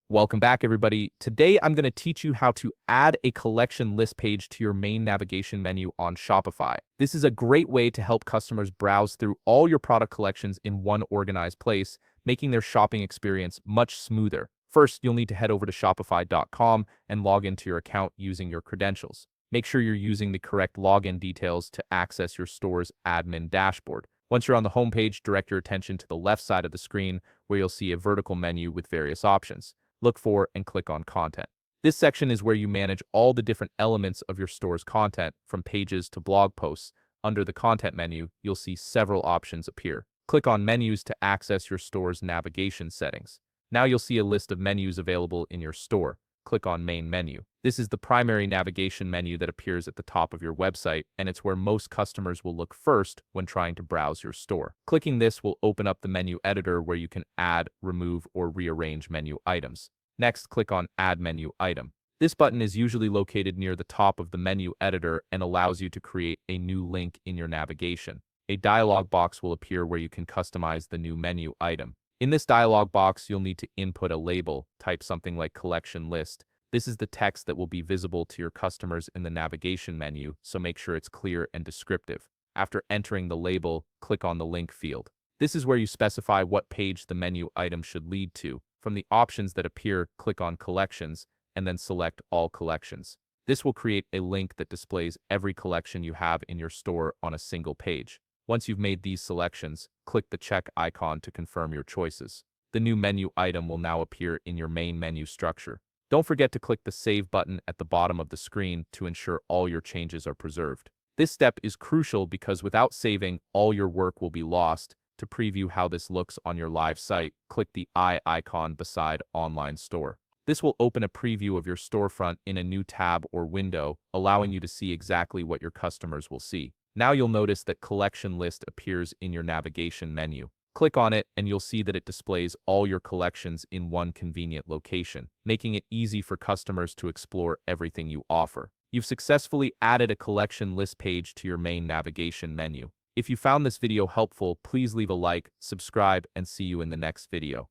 Welcome back, everybody. Today, I'm going to teach you how to add a collection list page to your main navigation menu on Shopify. This is a great way to help customers browse through all your product collections in one organized place, making their shopping experience much smoother. First, you'll need to head over to shopify.com and log into your account using your credentials. Make sure you're using the correct login details to access your store's admin dashboard. Once you're on the homepage, direct your attention to the left side of the screen where you'll see a vertical menu with various options. Look for and click on Content. This section is where you manage all the different elements of your store's content, from pages to blog posts. Under the Content menu, you'll see several options appear. Click on Menus to access your store's navigation settings. Now you'll see a list of menus available in your store. Click on Main Menu. This is the primary navigation menu that appears at the top of your website, and it's where most customers will look first when trying to browse your store. Clicking this will open up the menu editor where you can add, remove, or rearrange menu items. Next, click on Add Menu Item. This button is usually located near the top of the menu editor and allows you to create a new link in your navigation. A dialog box will appear where you can customize the new menu item. In this dialog box, you'll need to input a label. Type something like Collection List. This is the text that will be visible to your customers in the navigation menu, so make sure it's clear and descriptive. After entering the label, click on the link field. This is where you specify what page the menu item should lead to. From the options that appear, click on Collections, and then select All Collections. This will create a link that displays every collection you have in your store on a single page. Once you've made these selections, click the check icon to confirm your choices. The new menu item will now appear in your main menu structure. Don't forget to click the Save button at the bottom of the screen to ensure all your changes are preserved. This step is crucial because without saving, all your work will be lost. To preview how this looks on your live site, click the eye icon beside Online Store. This will open a preview of your storefront in a new tab or window, allowing you to see exactly what your customers will see. Now you'll notice that Collection List appears in your navigation menu. Click on it and you'll see that it displays all your collections in one convenient location, making it easy for customers to explore everything you offer. You've successfully added a collection list page to your main navigation menu. If you found this video helpful, please leave a like, subscribe, and see you in the next video.